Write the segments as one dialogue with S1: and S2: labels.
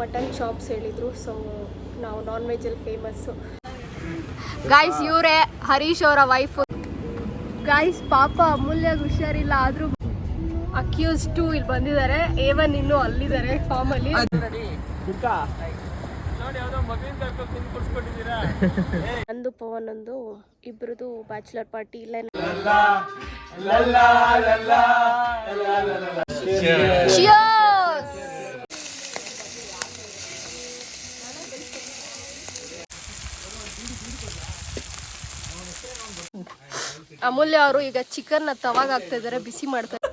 S1: Mutton chops ಹೇಳಿದರು. So ನಾವು ನಾನ್ ವೆಜ್ಜಲ್ಲಿ ಫೇಮಸ್ಸು.
S2: ಗಾಯ್ಸ್ ಇವರೇ ಹರೀಶ್ ಅವರ ವೈಫು. ಗಾಯ್ಸ್ ಪಾಪ ಅಮೂಲ್ಯಾಗ ಹುಷಾರಿಲ್ಲ ಆದರೂ ಅಕ್ಯೂಸ್ಟು ಇಲ್ಲಿ ಬಂದಿದ್ದಾರೆ. A1 ಇನ್ನೂ ಅಲ್ಲಿದ್ದಾರೆ ಫಾರ್ಮಲ್ಲಿ. ನಂದು ಪವನಂದು ಇಬ್ರದು ಬ್ಯಾಚುಲರ್ ಪಾರ್ಟಿ ಇಲ್ಲ. ಅಮೂಲ್ಯ ಅವರು ಈಗ ಚಿಕನ್ ತವಾಗ ಹಾಕ್ತಾ ಇದಾರೆ, ಬಿಸಿ ಮಾಡ್ತಾರೆ.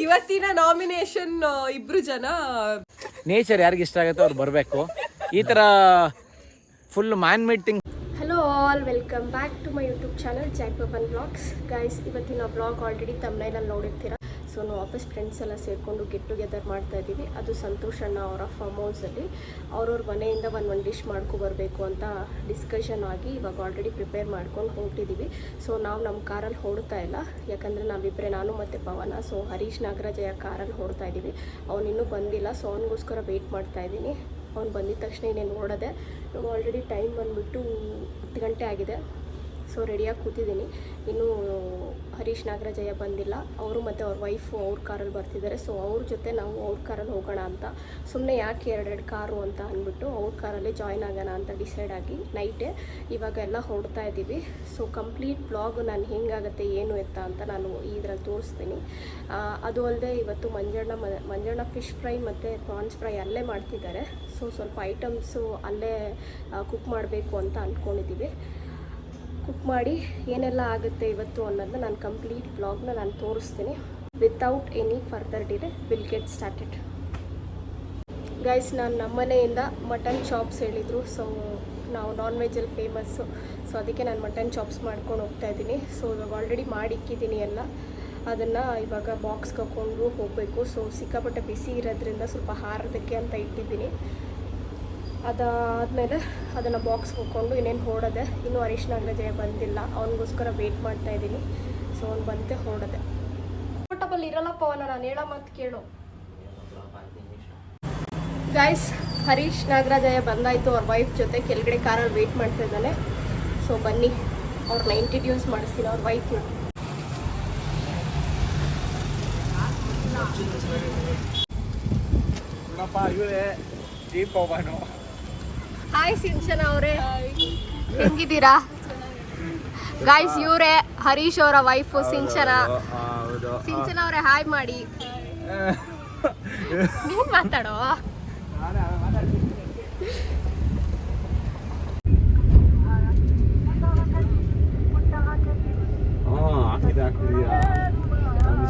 S1: ಇವತ್ತಿನ ನಾಮಿನೇಷನ್ ಇಬ್ರು ಜನ
S3: ನೇಚರ್ ಯಾರಿಗೆ ಇಷ್ಟ ಆಗುತ್ತೋ ಅವ್ರು ಬರಬೇಕು. ಈ ಥರ full man made.
S1: Hello all, welcome back to my YouTube channel Jaipavan blogs. Guys ಇವತ್ತಿನ ಬ್ಲಾಗ್ ಆಲ್ರೆಡಿ ತಮ್ನೈನಲ್ಲಿ ನೋಡಿರ್ತೀರ. ಸೊ ನಾವು ಆಫೀಸ್ ಫ್ರೆಂಡ್ಸ್ ಎಲ್ಲ ಸೇರಿಕೊಂಡು ಗೆಟ್ ಟುಗೆದರ್ ಮಾಡ್ತಾ ಇದ್ದೀವಿ. ಅದು ಸಂತೋಷ್ ಅಣ್ಣ ಅವರ ಫಾರ್ಮ್ ಹೌಸಲ್ಲಿ ಅವ್ರವ್ರ ಮನೆಯಿಂದ ಒಂದು ಡಿಶ್ ಮಾಡ್ಕೊಬರ್ಬೇಕು ಅಂತ ಡಿಸ್ಕಷನ್ ಆಗಿ ಇವಾಗ ಆಲ್ರೆಡಿ ಪ್ರಿಪೇರ್ ಮಾಡ್ಕೊಂಡು ಹೊರಟಿದ್ದೀವಿ. ಸೊ ನಾವು ನಮ್ಮ ಕಾರಲ್ಲಿ ಹೊರಡ್ತಾ ಇಲ್ಲ, ಯಾಕಂದರೆ ನಾವಿಬ್ಬರೇ, ನಾನು ಮತ್ತು ಪವನ. ಸೊ ಹರೀಶ್ ನಾಗರಾಜಯ್ಯ ಕಾರಲ್ಲಿ ಹೊರಡ್ತಾ ಇದ್ದೀವಿ. ಅವನಿನ್ನೂ ಬಂದಿಲ್ಲ, ಸೊ ಅವನಿಗೋಸ್ಕರ ವೆಯ್ಟ್ ಮಾಡ್ತಾ ಇದ್ದೀನಿ. ಅವ್ನು ಬಂದಿದ ತಕ್ಷಣ ಇನ್ನೇನು ನೋಡೋದೆ. ಆಲ್ರೆಡಿ ಟೈಮ್ ಬಂದುಬಿಟ್ಟು 10 ಗಂಟೆ ಆಗಿದೆ. ಸೊ ರೆಡಿಯಾಗಿ ಕೂತಿದ್ದೀನಿ. ಇನ್ನೂ ಹರೀಶ್ ನಾಗರಾಜಯ್ಯ ಬಂದಿಲ್ಲ. ಅವರು ಮತ್ತು ಅವ್ರ ವೈಫು ಅವ್ರ ಕಾರಲ್ಲಿ ಬರ್ತಿದ್ದಾರೆ. ಸೊ ಅವ್ರ ಜೊತೆ ನಾವು ಅವ್ರ ಕಾರಲ್ಲಿ ಹೋಗೋಣ ಅಂತ, ಸುಮ್ಮನೆ ಯಾಕೆ ಎರಡೆರಡು ಕಾರು ಅಂತ ಅಂದ್ಬಿಟ್ಟು ಅವ್ರ ಕಾರಲ್ಲಿ ಜಾಯ್ನ್ ಆಗೋಣ ಅಂತ ಡಿಸೈಡ್ ಆಗಿ ನೈಟೇ ಇವಾಗ ಎಲ್ಲ ಹೊರಡ್ತಾ ಇದ್ದೀವಿ. ಸೊ ಕಂಪ್ಲೀಟ್ ಬ್ಲಾಗ್ ನಾನು ಹೆಂಗಾಗುತ್ತೆ ಏನು ಎತ್ತ ಅಂತ ನಾನು ಇದ್ರಲ್ಲಿ ತೋರಿಸ್ತೀನಿ. ಅದು ಅಲ್ಲದೆ ಇವತ್ತು ಮಂಜಣ್ಣ ಫಿಶ್ ಫ್ರೈ ಮತ್ತು ಪ್ರಾನ್ಸ್ ಫ್ರೈ ಅಲ್ಲೇ ಮಾಡ್ತಿದ್ದಾರೆ. ಸೊ ಸ್ವಲ್ಪ ಐಟಮ್ಸು ಅಲ್ಲೇ ಕುಕ್ ಮಾಡಬೇಕು ಅಂತ ಅಂದ್ಕೊಂಡಿದ್ದೀವಿ. ಕುಕ್ ಮಾಡಿ ಏನೆಲ್ಲ ಆಗುತ್ತೆ ಇವತ್ತು ಅನ್ನೋದನ್ನ ನಾನು ಕಂಪ್ಲೀಟ್ ಬ್ಲಾಗ್ನ ನಾನು ತೋರಿಸ್ತೀನಿ. Without any further delay will get started. Guys ನಾನು ನಮ್ಮನೆಯಿಂದ ಮಟನ್ ಚಾಪ್ಸ್ ಹೇಳಿದರು. ಸೊ ನಾವು ನಾನ್ ವೆಜ್ಜಲ್ಲಿ ಫೇಮಸ್ಸು. ಸೊ ಅದಕ್ಕೆ ನಾನು ಮಟನ್ ಚಾಪ್ಸ್ ಮಾಡ್ಕೊಂಡು ಹೋಗ್ತಾ ಇದ್ದೀನಿ. ಸೊ ಇವಾಗ ಆಲ್ರೆಡಿ ಮಾಡಿಕ್ಕಿದ್ದೀನಿ ಎಲ್ಲ. ಅದನ್ನು ಇವಾಗ ಬಾಕ್ಸ್ಗೆ ಹಾಕ್ಕೊಂಡು ಹೋಗಬೇಕು. ಸೊ ಸಿಕ್ಕಾಪಟ್ಟೆ ಬಿಸಿ ಇರೋದ್ರಿಂದ ಸ್ವಲ್ಪ ಹಾರೋದಕ್ಕೆ ಅಂತ ಇಟ್ಟಿದ್ದೀನಿ. ಅದಾದಮೇಲೆ ಅದನ್ನು ಬಾಕ್ಸ್ಗೆ ಹೋಗ್ಕೊಂಡು ಇನ್ನೇನು ಹೊರಡೋದೆ. ಇನ್ನೂ ಹರೀಶ್ ನಾಗರಾಜಯ್ಯ ಬಂದಿಲ್ಲ, ಅವನಿಗೋಸ್ಕರ ವೆಯ್ಟ್ ಮಾಡ್ತಾ ಇದ್ದೀನಿ. ಸೊ ಅವ್ನು ಬಂತೆ ಹೊರಡೋದೆ. ಕಂಫರ್ಟಬಲ್ ಇರಲ್ಲ ಪವನ, ನಾನು ಹೇಳೋ ಮಾತು ಕೇಳು. ಗೈಸ್ ಹರೀಶ್ ನಾಗರಾಜಯ್ಯ ಬಂದಾಯಿತು ಅವ್ರ ವೈಫ್ ಜೊತೆ. ಕೆಳಗಡೆ ಕಾರಲ್ಲಿ ವೆಯ್ಟ್ ಮಾಡ್ತಾ ಇದ್ದಾನೆ. ಸೊ ಬನ್ನಿ ಅವ್ರನ್ನ ಇಂಟ್ರಡ್ಯೂಸ್ ಮಾಡಿಸ್ತೀನಿ ಅವ್ರ ವೈಫ್ನ. ಹಾಯ್ ಸಿಂಚನ ಅವರೇ, ಹೆಂಗಿದ್ದೀರಾ? ಗಾಯ್ಸ್ ಇವರೇ ಹರೀಶ್ ಅವರ ವೈಫು ಸಿಂಚನ. ಸಿಂಚನ ಅವರೇ ಹಾಯ್ ಮಾಡಿ. ನೀನು ಮಾತಾಡೋ.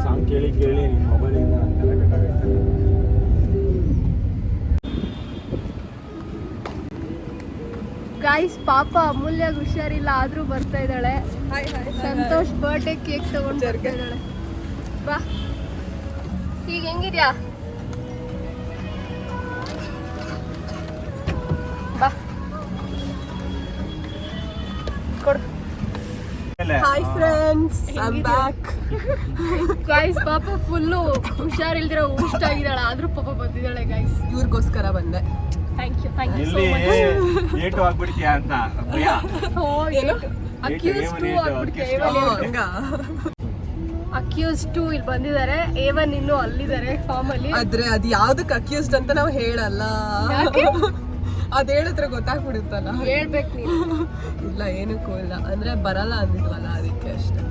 S3: ಸಾಂಗ್ ಕೇಳಿ ಕೇಳಿ ನಿಮ್ಮ ಮೊಬೈಲಿಂದ ತಲೆ ಕೆಟ್ಟಾಗೈತೆ.
S2: ಗಾಯ್ಸ್ ಪಾಪ ಅಮೂಲ್ಯಾಗ ಹುಷಾರಿಲ್ಲ ಆದರೂ ಬರ್ತಾ ಇದ್ದಾಳೆ. ಸಂತೋಷ್ ಬರ್ಡೇ ಕೇಕ್ ತಗೊಂಡು ಬರ್ತಾ ಇದ್ದಾಳೆ. ಬಾ, ಈಗ ಹೆಂಗಿದ್ಯಾ? ಬಾ ಕೊಡು.
S1: Hi friends, I am back.
S2: Guys ಪಾಪ ಫುಲ್ಲು ಹುಷಾರಿಲ್ದಿರೋ ಹುಷ್ಟಾಗಿದ್ದಾಳೆ, ಆದರೂ ಪಾಪ ಬಂದಿದ್ದಾಳೆ. ಗಾಯ್ಸ್
S1: ಇವ್ರಿಗೋಸ್ಕರ ಬಂದೆ.
S2: Thank you so much.
S3: ಏಟು ಆಗ್ಬಿಡ್ತೀಯಾ ಅಂತ ಭಯ.
S2: ಅಕ್ಯೂಸ್ಟು ಇಲ್ಲಿ ಬಂದಿದ್ದಾರೆ. A1 ಇನ್ನೂ ಅಲ್ಲಿದ್ದಾರೆ ಫಾರ್ಮಲ್ಲಿ.
S1: ಆದ್ರೆ ಅದು ಯಾವ್ದಕ್ಕೆ ಅಕ್ಯೂಸ್ಡ್ ಅಂತ ನಾವು ಹೇಳಲ್ಲ. ಅದ್ ಹೇಳಿದ್ರೆ ಗೊತ್ತಾಗ್ಬಿಡುತ್ತಲ್ಲ.
S2: ಹೇಳ್ಬೇಕು ನೀನು.
S1: ಇಲ್ಲ ಏನಕ್ಕೂ ಇಲ್ಲ, ಅಂದ್ರೆ ಬರಲ್ಲ ಅಂದಿದ್ವಲ್ಲ ಅದಕ್ಕೆ ಅಷ್ಟೇ.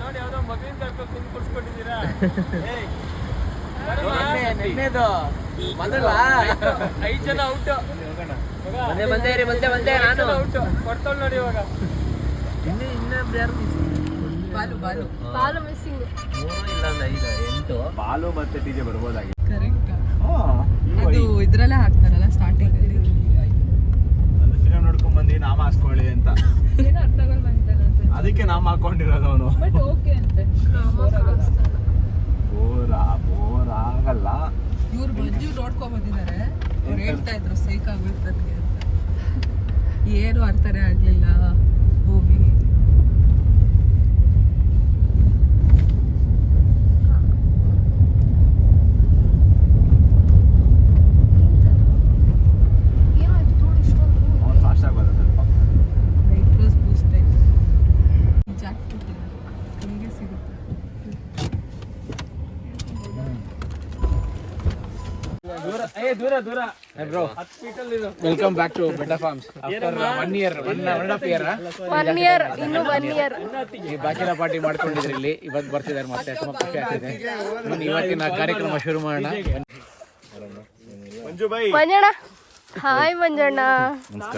S3: ನೋಡಿ ಯಾವ್ದೋ ಮಗನ್ ಕರ್ಕೊಂಡು ತಿಂದು ಕುಡ್ಸ್ಕೊಂಡಿದ್ದೀರಾ? ಮೊದಲ 5 ಜನ ಔಟ್. ಬಂದೆ ನಾನು ಔಟ್ ಕೊಡ್ತಾವ್ ನೋಡಿ. ಇವಾಗ ಇನ್ನೊಬ್ರು ಯಾರು
S2: ಬಾಲು ಮಿಸ್ಸಿಂಗ್.
S3: ಇಲ್ಲ 8 ಬಾಲು ಮತ್ತೆ ಟಿಜೆ ಬರ್ಬೋದಾಗಿ.
S1: ಕರೆಕ್ಟ್. ಅದು ಇದ್ರಲ್ಲೇ ಹಾಕ್ತಾರಲ್ಲ ಸ್ಟಾರ್ಟಿಂಗ್ ಅಲ್ಲಿ.
S3: ಒಂದು ಫಿಲ್ಮ್ ನೋಡ್ಕೊಂಡ್ ಬಂದಿ ನಾಮ ಹಾಸ್ಕೊಳ್ಳಿ ಅಂತ. ಅದಕ್ಕೆ ನಾಮ ಹಾಕೊಂಡಿರೋದು ಅವನು. ಬೋರ್ ಆಗಲ್ಲ.
S1: ಇವ್ರು ಮಂಜು ನೋಡ್ಕೊಂಡ್ ಬಂದಿದ್ದಾರೆ. ಅವ್ರು ಹೇಳ್ತಾ ಇದ್ರು ಸೇಕ್ ಆಗ್ಬಿಡ್ತದೆ ಅಂತ. ಏನು ಅರ್ಥನೇ ಆಗ್ಲಿಲ್ಲ movie.
S3: Bro welcome back to better farms after 1 year 1.5 year
S2: 1 year ಇನ್ನು 1 year
S3: ಈ ಬ್ಯಾಚುಲರ್ ಪಾರ್ಟಿ ಮಾಡ್ಕೊಂಡಿದ್ರು ಇಲ್ಲಿ ಇವತ್ತು ಬರ್ತಿದ್ದಾರೆ ಮತ್ತೆ ತುಂಬಾ ಖುಷಿ ಆಗ್ತಿದೆ ಬನ್ನಿ ಇವತ್ತಿನ ಕಾರ್ಯಕ್ರಮ ಶುರು ಮಾಡೋಣ
S2: ಮಂಜಣ್ಣ ಹಾಯ್ ಮಂಜಣ್ಣ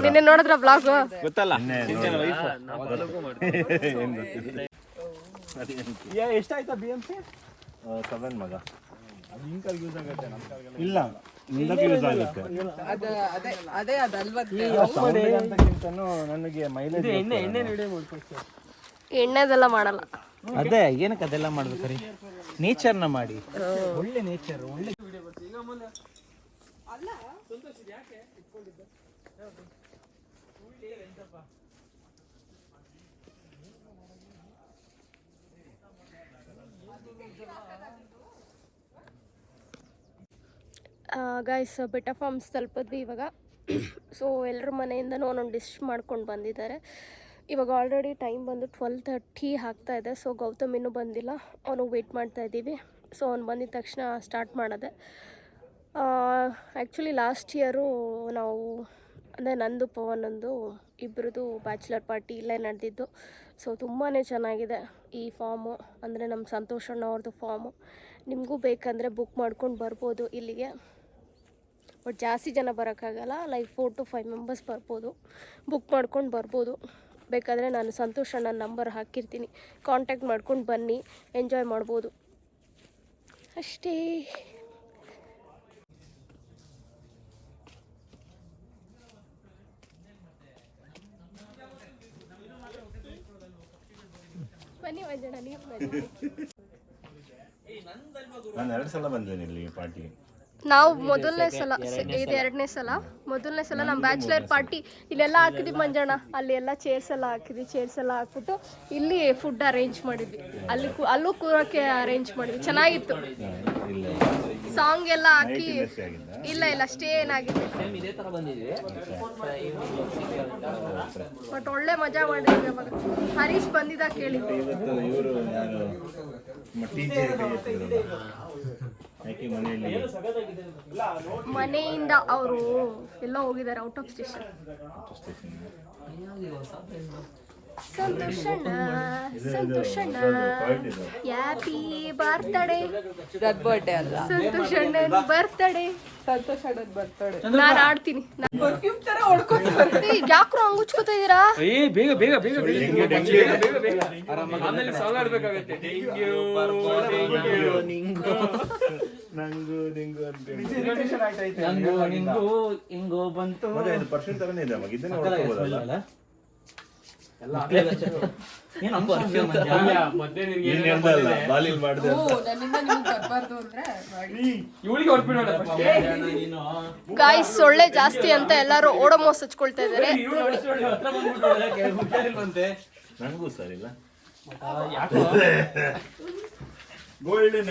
S2: ನಿನ್ನೆ ನೋಡಿದ್ರ ಬ್ಲಾಗ್
S4: ಗೊತ್ತಲ್ಲ ಎಷ್ಟಾಯ್ತಾ BMC 7 ಮಗ ಇಲ್ಲ ಯೂಸ್ ಆಗುತ್ತೆ ನನಗೆ ಮೈಲೇಜ್
S2: ಎಣ್ಣೆದೆಲ್ಲ ಮಾಡಲ್ಲ
S3: ಅದೇ ಏನಕ್ಕೆ ಅದೆಲ್ಲ ಮಾಡ್ಬೇಕ್ರಿ ನೇಚರ್ನ ಮಾಡಿ ಒಳ್ಳೆ ನೇಚರ್ ಒಳ್ಳೆ
S1: ಗೈಸ್ ಬೆಟ್ಟ ಫಾರ್ಮ್ಸ್ ತಲುಪಿದ್ವಿ ಇವಾಗ. ಸೊ ಎಲ್ಲರ ಮನೆಯಿಂದನೂ ಒಂದೊಂದು ಡಿಶ್ ಮಾಡ್ಕೊಂಡು ಬಂದಿದ್ದಾರೆ. ಇವಾಗ ಆಲ್ರೆಡಿ ಟೈಮ್ ಬಂದು 12:30 ಆಗ್ತಾಯಿದೆ. ಸೊ ಗೌತಮ್ ಇನ್ನೂ ಬಂದಿಲ್ಲ, ಅವನು ವೆಯ್ಟ್ ಮಾಡ್ತಾಯಿದ್ದೀವಿ. ಸೊ ಅವ್ನು ಬಂದಿದ ತಕ್ಷಣ ಸ್ಟಾರ್ಟ್ ಮಾಡೋದೆ. ಆ್ಯಕ್ಚುಲಿ ಲಾಸ್ಟ್ ಇಯರು ನಾವು ಅಂದರೆ ನಂದು ಪವನಂದು ಇಬ್ಬರದು ಬ್ಯಾಚುಲರ್ ಪಾರ್ಟಿ ಇಲ್ಲೇ ನಡೆದಿದ್ದು. ಸೊ ತುಂಬಾ ಚೆನ್ನಾಗಿದೆ ಈ ಫಾರ್ಮು, ಅಂದರೆ ನಮ್ಮ ಸಂತೋಷಣ್ಣ ಅವ್ರದ್ದು ಫಾರ್ಮು. ನಿಮಗೂ ಬೇಕಂದರೆ ಬುಕ್ ಮಾಡ್ಕೊಂಡು ಬರ್ಬೋದು ಇಲ್ಲಿಗೆ. ಬಟ್ ಜಾಸ್ತಿ ಜನ ಬರೋಕ್ಕಾಗಲ್ಲ, ಲೈಕ್ 4 to 5 ಮೆಂಬರ್ಸ್ ಬರ್ಬೋದು. ಬುಕ್ ಮಾಡ್ಕೊಂಡು ಬರ್ಬೋದು. ಬೇಕಾದರೆ ನಾನು ಸಂತೋಷಣ್ಣ ನಂಬರ್ ಹಾಕಿರ್ತೀನಿ, ಕಾಂಟ್ಯಾಕ್ಟ್ ಮಾಡ್ಕೊಂಡು ಬನ್ನಿ, ಎಂಜಾಯ್ ಮಾಡ್ಬೋದು ಅಷ್ಟೇ. ಬನ್ನಿ ಮಂಜಣ್ಣ, ನೀವು ಬನ್ನಿ.
S4: ನಾನು 2 ಸಲ ಬಂದಿದ್ದೇನೆ ಇಲ್ಲಿ ಪಾರ್ಟಿಗೆ.
S2: ನಾವು ಮೊದಲನೇ ಸಲ, ಇದು 2ನೇ ಸಲ. ಮೊದಲನೇ ಸಲ ನಮ್ಮ ಬ್ಯಾಚುಲರ್ ಪಾರ್ಟಿ ಇಲ್ಲೆಲ್ಲ ಹಾಕಿದ್ವಿ ಮಂಜಣ್ಣ, ಅಲ್ಲಿ ಎಲ್ಲ ಚೇರ್ಸ್ ಎಲ್ಲ ಹಾಕಿದ್ವಿ. ಚೇರ್ಸ್ ಎಲ್ಲ ಹಾಕ್ಬಿಟ್ಟು ಇಲ್ಲಿ ಫುಡ್ ಅರೇಂಜ್ ಮಾಡಿದ್ವಿ. ಅಲ್ಲೂ ಕೂರೋಕ್ಕೆ ಅರೇಂಜ್ ಮಾಡಿದ್ವಿ, ಚೆನ್ನಾಗಿತ್ತು. ಸಾಂಗ್ ಎಲ್ಲ ಹಾಕಿ. ಇಲ್ಲ ಸ್ಟೇ ಏನಾಗಿದೆ, ಬಟ್ ಒಳ್ಳೆ ಮಜಾ ಮಾಡಿದ್ವಿ. ಅವಾಗ ಹರೀಶ್ ಬಂದಿದ್ದ ಕೇಳಿದ್ವಿ. ಮನೆಯಿಂದ ಅವರು ಎಲ್ಲ ಹೋಗಿದ್ದಾರೆ, ಔಟ್ ಆಫ್ ಸ್ಟೇಷನ್. ಸಂತೋಷಣ್ಣ ಹ್ಯಾಪಿ ಬರ್ತ್ಡೇ.
S5: ಬರ್ತ್ಡೇ ಅಲ್ಲ,
S2: ಸಂತೋಷಣ್ಣನ ಬರ್ತ್ಡೇ. ನಾನು ಆಡ್ತೀನಿ. ಯಾಕ್ರು ಹಂಗ್ ಉಚ್ಕೋತಾ ಇದೀರಾ?
S3: ಬೇಗ ಬೇಗ ಬೇಗ ಹಿಂಗೋ ಬಂತು.
S4: ಪರ್ಸೆಂಟ್ ತರನೇ ಇದೆ ಮಗ, ಇದನ್ನೇ ಹೊಡ್ಕೋಬೋದಲ್ಲ. ಬಾಲಿಲ್ ಮಾಡಿದೆ
S2: ಗಾಯ್ಸ್, ಸೊಳ್ಳೆ ಜಾಸ್ತಿ ಅಂತ ಎಲ್ಲರೂ ಓಡೋಮೋಸ್ ಹಚ್ಕೊಳ್ತಾ ಇದಾರೆ.
S4: ನನಗೂ ಸರ್ ಇಲ್ಲ. ಗೋಲ್ಡನ್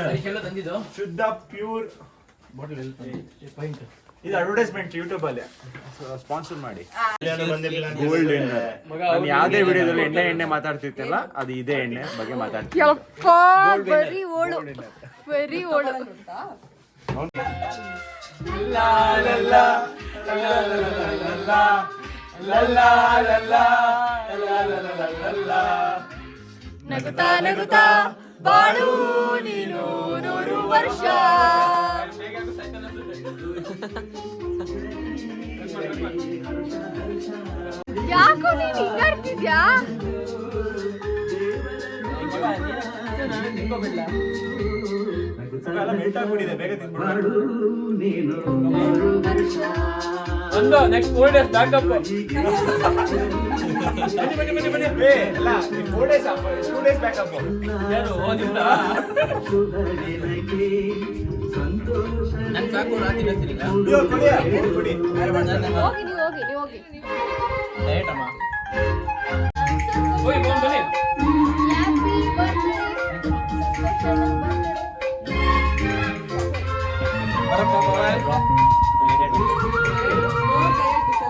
S4: ಶುದ್ಧ ಪ್ಯೂರ್ ಇದು ಅಡ್ವರ್ಟೈಸ್ಮೆಂಟ್ ಯೂಟ್ಯೂಬ್ ಅಲ್ಲಿ ಸ್ಪಾನ್ಸರ್ ಮಾಡಿ. ಗೋಲ್ಡನ್ ನಾನು ಯಾವುದೇ ವಿಡಿಯೋದಲ್ಲಿ ಎಣ್ಣೆ ಮಾತಾಡ್ತಿರ್ತಲ್ಲ, ಅದು ಇದೇ ಎಣ್ಣೆ ಬಗ್ಗೆ ಮಾತಾಡ್ತೀನಿ.
S2: ಯಪ್ಪಾ, ಬರೀ ಓಳು, ಬರೀ ಓಳು. ನಗುತ್ತಾ ನಗುತ್ತಾ ಬಾಳು ನೀನು 100 ವರ್ಷ. ಯಾಕೋ ನೀನು ಹಿಂಗಾಡ್ತಿದ್ಯಾ?
S3: ಒಂದು ನೆಕ್ಸ್ಟ್ 4 days ಬ್ಯಾಕಪ್.
S4: ಬನ್ನಿ 4 days 2 days ಬ್ಯಾಕಪ್.
S3: ಯಾರು ಓದಿಲ್ಲ ನನ್ನ ಸಾಕು ರಾತ್ರಿ ಬರ್ತಿರಲಿಲ್ಲ.
S4: ಕೊಡಿ
S2: ಹೋಗಿ ನೀವು ಹೋಗಿ
S3: ಡಯಟ್ ಅಮ್ಮ. ಓಯ್ ಬೋನ್ ಬನ್ನಿ.
S2: Happy birthday.
S3: ಬರಪ್ಪ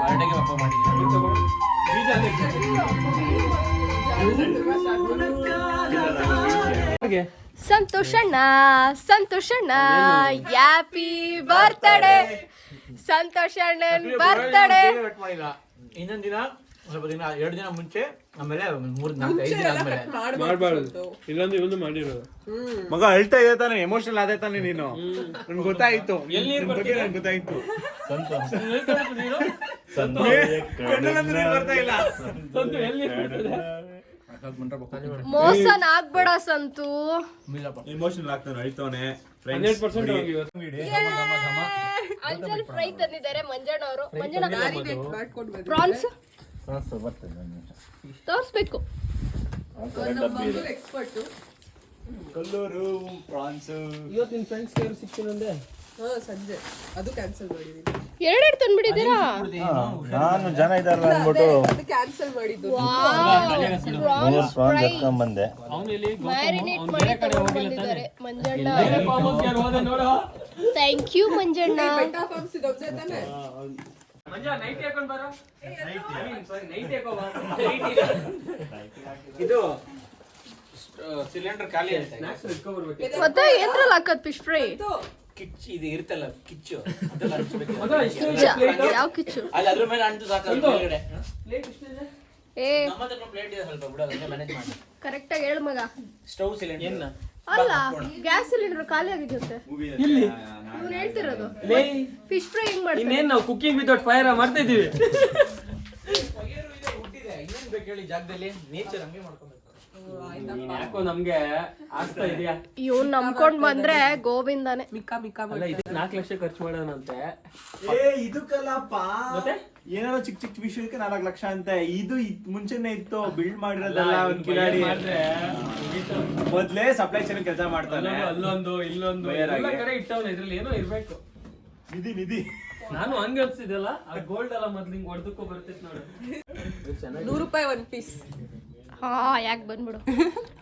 S3: ಬರ್ಡೇಗೆ ಹಬ್ಬ ಮಾಡಿದ್ವಿ.
S2: ಸಂತೋಷಣ್ಣ ಸಂತೋಷಣ್ಣ ಹ್ಯಾಪಿ ಬರ್ತ್ಡೇ ಸಂತೋಷಣ್ಣನ್ ಬರ್ತ್ಡೇ.
S3: ಇನ್ನೊಂದ್ ದಿನ ಸ್ವಲ್ಪ ದಿನ 2 ದಿನ ಮುಂಚೆ ಆಮೇಲೆ 3-4-5 ದಿನ ಆದ್ಮೇಲೆ
S5: ಮಾಡಬಾರ್ದು, ಇಲ್ಲಾಂದ್ರೆ ಇವನು ಮಾಡಿರೋದು.
S4: ಮಗ ಅಳ್ತಾ ಇದೆ ತಾನೆ, ಎಮೋಷನಲ್ ಆದ ತಾನೆ ನೀನು. ನನ್ಗೆ ಗೊತ್ತಾಯ್ತು, ನನ್ಗೆ ಗೊತ್ತಾಯ್ತು. ಕಣ್ಣಲ್ಲಂದ್ರೆ ನೀರ್ ಬರ್ತಾ ಇಲ್ಲ.
S2: ಮೋಸನ ಆಗ್ಬೇಡ ಸಂತು.
S4: ಎಮೋಷನಲ್ ಆಗ್ತಾನೆ, ಅಳ್ತಾನೆ.
S5: 100%
S2: ಅಂಜಲ್ ಫ್ರೈ ತಂದಿದ್ದಾರೆ ಮಂಜಣ್ಣ ಅವರು. ಮಂಜಣ್ಣ ಪ್ರಾನ್ಸ್ ತೋರಿಸ್ಬೇಕು.
S4: ಕಲ್ಲೂರು ಪ್ರಾನ್ಸ್.
S5: ಇವತ್ತಿನ ಫ್ರೆಂಡ್ಸ್ ಯಾರು ಸಿಕ್ಕಿನಂದೆ
S6: ಸಂಜೆ ಅದು ಕ್ಯಾನ್ಸಲ್ ಮಾಡಿದೀನಿ.
S2: ಎರಡೆರಡು ತಂದ್ಬಿಟ್ಟಿದ್ದೀರಾ?
S7: ನಾನು ಜನ ಇದಾರಲ್ಲ ಅಂದ್ಬಿಟ್ಟು
S6: ಅದು ಕ್ಯಾನ್ಸಲ್ ಮಾಡಿದ್ದು.
S7: ಪ್ರಾನ್ಸ್ ಎತ್ಕೊಂಡ್ ಬಂದೆ.
S2: ಮ್ಯಾರಿನೇಟ್ ಮಾಡಿ ತಗೊಂಡ್ ಬಂದಿದ್ದಾರೆ ಮಂಜಣ್ಣ. Thank you Manjanna.
S6: ಬೆಟ್ಟ ಫಾರ್ಮ್ಸ್ ಇದು ಒಬ್ಸೆ ತಾನೆ.
S3: ಇದು ಸಿಲಿಂಡರ್ ಖಾಲಿ ಆಯ್ತು.
S2: ಮತ್ತೆ ಏನ್ರಲ್ಲಿ ಹಾಕದ್ ಫಿಶ್ ಫ್ರೈ?
S3: ಕಿಚ್ಚು ಇದು ಇರ್ತಲ್ಲ, ಕಿಚ್ಚು ಅದೆಲ್ಲ ಹಂಚ್ಬೇಕು.
S2: ಯಾವ ಕಿಚ್ಚು?
S3: ಅಲ್ಲಿ ಅದ್ರ ಮೇಲೆ ಅಂಟು ಸಾಕಾಗುತ್ತೆ ಮೇಲ್ಗಡೆ.
S2: ಏ
S3: ನಮ್ಮ ಹತ್ರ ಪ್ಲೇಟ್ ಇದೆ, ಸ್ವಲ್ಪ ಬಿಡೋದು ಮ್ಯಾನೇಜ್ ಮಾಡಿ.
S2: ಕರೆಕ್ಟ್ ಆಗಿ ಹೇಳು ಮಗ.
S3: ಸ್ಟವ್ ಸಿಲಿಂಡರ್
S2: ಅಲ್ಲ, ಗ್ಯಾಸ್ ಸಿಲಿಂಡರ್ ಖಾಲಿ ಆಗಿರುತ್ತೆ. ಇವ್ನು ಹೇಳ್ತಿರೋದು ಫಿಶ್ ಫ್ರೈ ಹೆಂಗ್ ಮಾಡ್ತಾರೆ?
S5: ಇನ್ನೇನ್ ನಾವು ಕುಕಿಂಗ್ ವಿತೌಟ್ ಫೈರ್ ಮಾಡ್ತಾ ಇದೀವಿ.
S3: ಇನ್ನೇನ್ ಬೇಕು ಹೇಳಿ, ಜಾಗದಲ್ಲಿ ನೇಚರ್ ಹಂಗೆ ಮಾಡ್ಕೊಬೇಕು.
S5: ಯಾಕೋ ನಮ್ಗೆ ಆಗ್ತಾ ಇದೆಯಾ?
S2: ಇವ್ನು ನಂಬ್ಕೊಂಡ್ ಬಂದ್ರೆ ಗೋವಿಂದಾನೆ.
S5: ಅಲ್ಲ, ಇದಕ್ಕೆ 4 ಲಕ್ಷ ಖರ್ಚು ಮಾಡೋಣಂತೆ.
S4: ಇದಕ್ಕಲ್ಲಪ್ಪ, ಏನಾರ ಚಿಕ್ಕ ಚಿಕ್ಕ ವಿಷಯಕ್ಕೆ 4 ಲಕ್ಷ ಅಂತೆ. ಇದು ಮುಂಚೆನೆ ಇತ್ತು, ಬಿಲ್ಡ್ ಮಾಡಿರೋದಲ್ಲ. ಒಂದ್ ಕಿಲಾಡಿ ಮೊದ್ಲೇ ಸಪ್ಲೈ ಚೈನ್ ಕೆಲಸ ಮಾಡ್ತಾನೆ.
S5: ಅಲ್ಲೊಂದು ಇಲ್ಲೊಂದು ಎಲ್ಲ ಕಡೆ ಇಟ್ಟವನ, ಇದ್ರಲ್ಲಿ ಏನೋ ಇರ್ಬೇಕು.
S4: ನಿಧಿ
S5: ನಾನು ಹಂಗೆ ಅನ್ಸಿದಲ್ಲ, ಆ ಗೋಲ್ಡ್ ಎಲ್ಲ ಮೊದ್ಲು ಹಿಂಗ್ ಹೊಡೆದಕ್ಕೂ ಬರ್ತೈತ್ ನೋಡಿ.
S6: ₹100 1 ಪೀಸ್.
S2: ಹಾ, ಯಾಕೆ ಬಂದ್ಬಿಡು.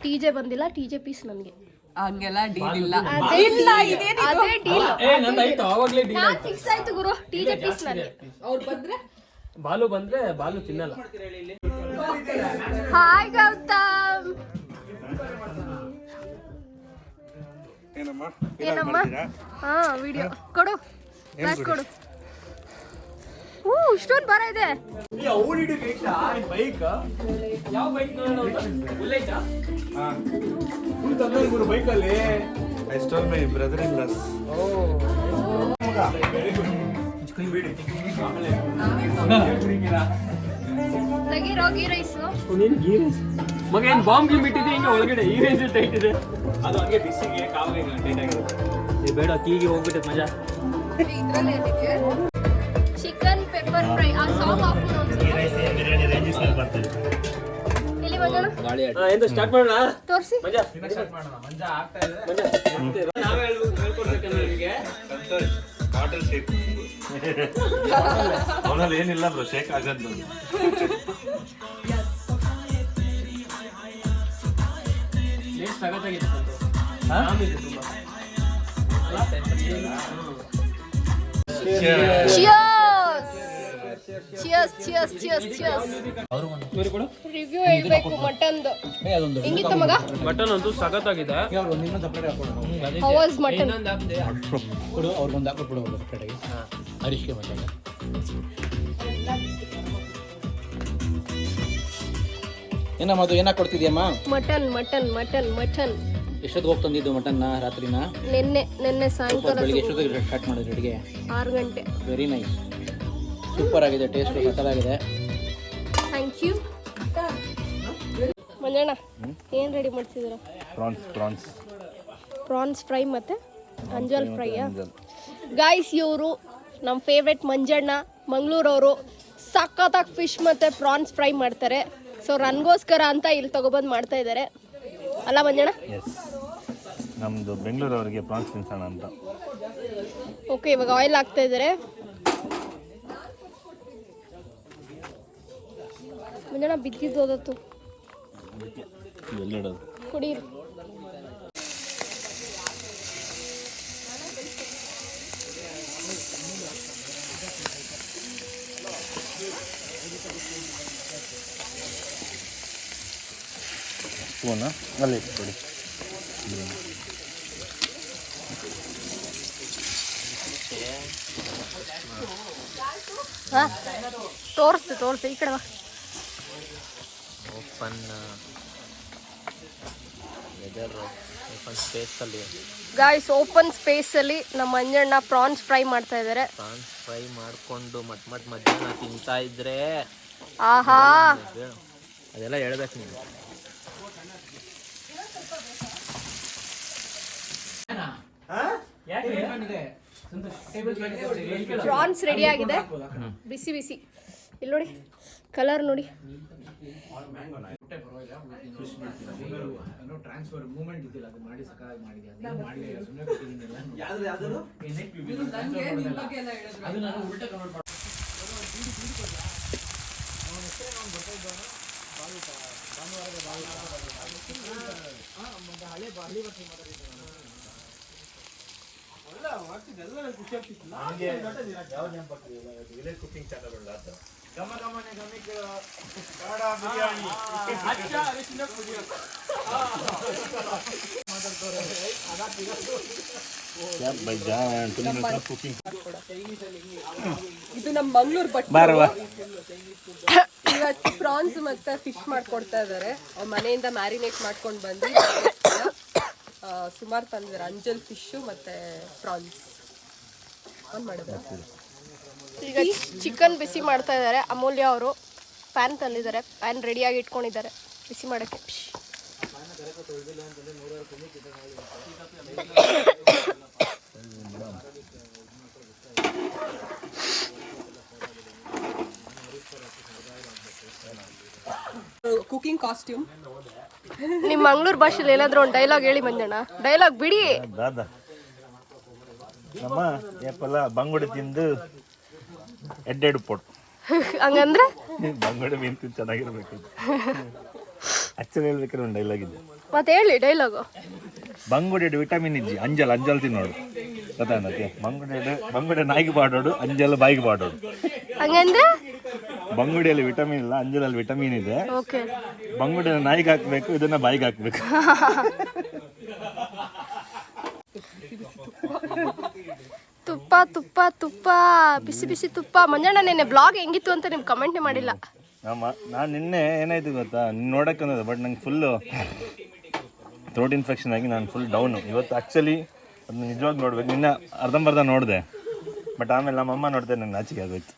S2: TJ ಬಂದಿಲ್ಲ, TJ ಪೀಸ್ ನನ್ಗೆ.
S6: ಹಂಗೆಲ್ಲ ಡೀಲ್ ಇಲ್ಲ.
S2: ಅದೇ ಡೀಲ್.
S5: ಏ ನಂದು ಆಯ್ತು, ಆವಾಗ್ಲೇ ಡೀಲ್
S2: ನಾನ್ ಫಿಕ್ಸ್ ಆಯ್ತು ಗುರು. TJ ಪೀಸ್ ನನಗೆ.
S6: ಅವ್ರು ಬಂದ್ರೆ
S5: ಬಾಲು ಬಂದ್ರೆ ಬಾಲು ತಿನ್ನಲ್ಲ.
S2: ಹಾಯ್ ಗೌತಮ್. ಏನಮ್ಮ? ಹಾ, ವಿಡಿಯೋ ಕೊಡು, ಬ್ಯಾಕ್ ಕೊಡು. ಇಷ್ಟೊಂದು ಬರ ಇದೆ.
S4: ಬೈಕ್
S5: ಯಾವ ಬೈಕ್ ಬುಲೆಟಾ?
S4: ಬೈಕಲ್ಲಿ I stole my brother in law.
S2: ತೆಗೀರೋ ಗೀ ರೈಸ್.
S5: ನೀನ್ ಗೀ ರೈಸ್ ಮಗ, ಏನ್ ಬಾಂಬ್ ಗಿಮ್ ಇಟ್ಟಿದೆ ಹಿಂಗೆ ಒಳಗಡೆ? ಈ ರೈಸ್ ಟೈಟ್ ಇದೆ.
S4: ಅದು ಹಂಗೆ ಬಿಸಿಗೆ ಕಾವಿಗೆ ಟೈಟ್ ಆಗಿರುತ್ತೆ.
S5: ಬೇಡ, ಕೀಗೆ ಹೋಗ್ಬಿಟ್ಟೆ ಮಜಾ.
S6: ಇದ್ರಲ್ಲಿ ಏನಿದೆ?
S2: Chicken pepper fry. ಆ ಸಾಂಗ್ ಹಾಕ್ಬಿಡು ಒಂದ್ಸಲ. ಎಲ್ಲಿ ಬಂದಣ?
S5: ಎಂತ ಸ್ಟಾರ್ಟ್ ಮಾಡೋಣ?
S2: ತೋರ್ಸಿ.
S5: ಮಜಾ
S3: ಮಂಜಾ ಆಗ್ತಾ ಇದೆ.
S5: ನಾವೇ ಹೇಳ್ಕೊಡ್ಬೇಕಲ್ಲ ನಿಮಗೆ.
S4: ಬಾಟಲ್ ಶೇಕ್ ಅವನಲ್ಲಿ ಏನಿಲ್ಲ ಬ್ರೋ, ಶೇಕ್ ಆಗದ್ದು.
S5: ಟೇಸ್ಟ್ ಸಗತ್ತಾಗಿದೆ ತುಂಬಾ.
S2: ರಿವ್ಯೂ ಹೇಳ್ಬೇಕು ಮಟನ್ದು. ಹೆಂಗಿತ್ತು ಮಗ?
S5: ಮಟನ್ ಅಂತೂ ಸಗತ್ತಾಗಿದೆ.
S2: How was mutton?
S3: ಕೊಡು, ಅವ್ರಿಗೊಂದು ಹಾಕಿ ಕೊಡು ಸಪ್ರೇಟಾಗಿ. ಹರೀಶ್ಗೆ ಮಸಾಲ. ಏನಮ್ಮ ಅದು ಏನಾಗಿ ಕೊಡ್ತಿದ್ಯಮ್ಮ?
S2: Mutton mutton mutton mutton.
S3: ಎಷ್ಟೊತ್ತಿಗೆ ಹೋಗಿ ತಂದಿದ್ದು ಮಟನ್ನ? ರಾತ್ರಿನ?
S2: ನಿನ್ನೆ ಸಾಯಂಕಾಲ
S3: ಬೆಳಿಗ್ಗೆ ಎಷ್ಟೊತ್ತಿಗೆ ಸ್ಟಾರ್ಟ್ ಮಾಡಿದ್ರಿ ಅಡುಗೆ?
S2: 6 ಗಂಟೆ.
S3: ವೆರಿ ನೈಸ್, ಸೂಪರ್ ಆಗಿದೆ, ಟೇಸ್ಟ್ ಸಕ್ಕತ್ತಾಗಿದೆ.
S2: Thank you. ಮಂಜಣ್ಣ ಏನು ರೆಡಿ ಮಾಡ್ತಿದ್ದೀರಾ? ಪ್ರಾನ್ಸ್ ಫ್ರೈ ಮತ್ತು ಅಂಜಲ್ ಫ್ರೈಯಾ? ಗಾಯ್ಸ್, ಇವರು ನಮ್ಮ ಫೇವ್ರೆಟ್ ಮಂಜಣ್ಣ, ಮಂಗಳೂರವರು. ಸಖತ್ತಾಗಿ ಫಿಶ್ ಮತ್ತು ಪ್ರಾನ್ಸ್ ಫ್ರೈ ಮಾಡ್ತಾರೆ. ಸೊ ನನಗೋಸ್ಕರ ಅಂತ ಇಲ್ಲಿ ತೊಗೊಬಂದು ಮಾಡ್ತಾ ಇದ್ದಾರೆ ಅಲ್ಲ ಮಂಜಣ್ಣ?
S7: ನಮ್ಮದು ಬೆಂಗಳೂರವರಿಗೆ ಪ್ರಾನ್ಸ್ ತಿನ್ಸೋಣ ಅಂತ.
S2: ಓಕೆ, ಇವಾಗ ಆಯಿಲ್ ಹಾಕ್ತಾ ಇದ್ದಾರೆ. ಮಂಜಣ್ಣ ಬಿದ್ದಿದ್ದು ಹೋದತ್ತು
S7: ಎಲ್ಲಿಡೋದು?
S2: ಕುಡೀರಿ.
S7: ಸ್ಪೂನ ಅಲ್ಲಿ ಇಟ್ಬಿಡಿ.
S2: ಹಾಂ ತೋರಿಸ್ತೆ ಈ ಕಡೆ ಬಾ.
S8: ಓಪನ್ ಸ್ಪೇಸಲ್ಲಿ
S2: ಗಾಯ್ಸ್ ಓಪನ್ ಸ್ಪೇಸಲ್ಲಿ ನಮ್ಮ ಮಂಜಣ್ಣ ಪ್ರಾನ್ಸ್ ಫ್ರೈ ಮಾಡ್ತಾ ಇದ್ದಾರೆ.
S8: ಪ್ರಾನ್ಸ್ ಫ್ರೈ ಮಾಡಿಕೊಂಡು ಮಧ್ಯಾಹ್ನ ತಿಂತಾ ಇದ್ರೆ
S2: ಆಹಾ
S8: ಅದೆಲ್ಲ ಹೇಳ್ಬೇಕು ನೀವು.
S2: ಪ್ರಾನ್ಸ್ ರೆಡಿ ಆಗಿದೆ, ಬಿಸಿ ಬಿಸಿ. ಇಲ್ಲಿ ನೋಡಿ ಕಲರ್ ನೋಡಿ.
S3: ಟ್ರಾನ್ಸ್ಫರ್ ಮೂವ್ಮೆಂಟ್ ಇದ್ದಿಲ್ಲ, ಅದು ಮಾಡಿ ಸಕಾಲಾಗಿ ಮಾಡಿದೆ. ಅದು ನಾನು ಉಲ್ಟಾ ಕನ್ವರ್ಟ್ ಮಾಡಿ
S4: ವಿಲೇಜ್ ಕುಕಿಂಗ್ ಚಾನಲ್
S6: ಇದು ನಮ್ಮ ಮಂಗ್ಳೂರ್ ಬಟ್ಟೆ. ಇವತ್ತು ಪ್ರಾನ್ಸ್ ಮತ್ತೆ ಫಿಶ್ ಮಾಡ್ಕೊಡ್ತಾ ಇದ್ದಾರೆ. ಅವ್ರ ಮನೆಯಿಂದ ಮ್ಯಾರಿನೇಟ್ ಮಾಡ್ಕೊಂಡು ಬಂದು ಸುಮಾರು ತಂದಿದ್ದಾರೆ. ಅಂಜಲ್ ಫಿಶು ಮತ್ತೆ ಪ್ರಾನ್ಸ್ ಆನ್ ಮಾಡಿದ್ರೆ.
S2: ಈಗ ಚಿಕನ್ ಬಿಸಿ ಮಾಡ್ತಾ ಇದ್ದಾರೆ. ಅಮೂಲ್ಯ ಅವರು ಪ್ಯಾನ್ ತಂದಿದ್ದಾರೆ, ಪ್ಯಾನ್ ರೆಡಿಯಾಗಿ ಇಟ್ಕೊಂಡಿದ್ದಾರೆ ಬಿಸಿ ಮಾಡೋಕ್ಕೆ.
S6: Cooking costume.
S2: ನಿಮ್ಮ ಮಂಗ್ಳೂರ್ ಭಾಷೆಲಿ ಏನಾದರೂ ಒಂದು ಡೈಲಾಗ್ ಹೇಳಿ ಮಂಜಣ್ಣ. ಡೈಲಾಗ್ ಬಿಡಿ.
S7: ದಾದಾ ನಮ್ಮ ಏಪಲ್ಲ ಬಂಗುಡೆ ತಿಂದು ಎಡ್ಡೆಡು ಪೊಟ್ಟು
S2: ಹಂಗಂದ್ರೆ
S7: ಬಂಗುಡೆ ಮೀನು ತಿಂದು ಚೆನ್ನಾಗಿರ್ಬೇಕು. ಆಕ್ಚುಲಿ ಹೇಳ್ಬೇಕಾದ್ರೆ ಒಂದು ಡೈಲಾಗ್ ಇದೆ.
S2: ಮತ್ತೆ ಹೇಳಿ ಡೈಲಾಗು.
S7: ಬಂಗುಡೆ ವಿಟಮಿನ್ ಇಜ್ಜಿ ಅಂಜಲ್ ತಿನ್ನೋಡು ಗೊತ್ತಾಗತ್ತೆ. ಬಂಗುಡೆ ನಾಯಿಗೆ ಬಾಡೋಡು, ಅಂಜಲ್ ಬಾಯಿಗೆ ಬಾಡೋಡು.
S2: ಹಂಗಂದ್ರೆ
S7: ಬಂಗುಡಿಯಲ್ಲಿ ವಿಟಮಿನ್ ಇಲ್ಲ, ಅಂಜಲಲ್ಲಿ ವಿಟಮಿನ್ ಇದೆ.
S2: ಓಕೆ.
S7: ಬಂಗುಡಿನ ನಾಯಿಗೆ ಹಾಕ್ಬೇಕು, ಇದನ್ನ ಬಾಯಿಗೆ ಹಾಕ್ಬೇಕು.
S2: ತುಪ್ಪ ತುಪ್ಪ ತುಪ್ಪ ಬಿಸಿ ಬಿಸಿ ತುಪ್ಪ. ಮಂಜಣ್ಣ ನೆನ್ನೆ ಬ್ಲಾಗ್ ಹೆಂಗಿತ್ತು ಅಂತ ನಿಮ್ಗೆ ಕಮೆಂಟೇ ಮಾಡಿಲ್ಲ.
S7: ನಾನು ನಿನ್ನೆ ಏನಾಯ್ತು ಗೊತ್ತಾ, ನೋಡಕ್ಕೆ ಅನ್ನೋದು, ಬಟ್ ನಂಗೆ ಫುಲ್ಲು ಥ್ರೋಟ್ ಇನ್ಫೆಕ್ಷನ್ ಆಗಿ ನಾನು ಫುಲ್ ಡೌನು. ಇವತ್ತು ಆ್ಯಕ್ಚುಲಿ ಅದನ್ನ ನಿಜವಾಗಿ ನೋಡ್ಬೇಕು. ನಿನ್ನೆ ಅರ್ಧಂಬರ್ಧ ನೋಡಿದೆ, ಬಟ್ ಆಮೇಲೆ ನಮ್ಮಮ್ಮ ನೋಡ್ದೆ ನನ್ನ ನಾಚಿಕೆ ಆಗೋಯ್ತು.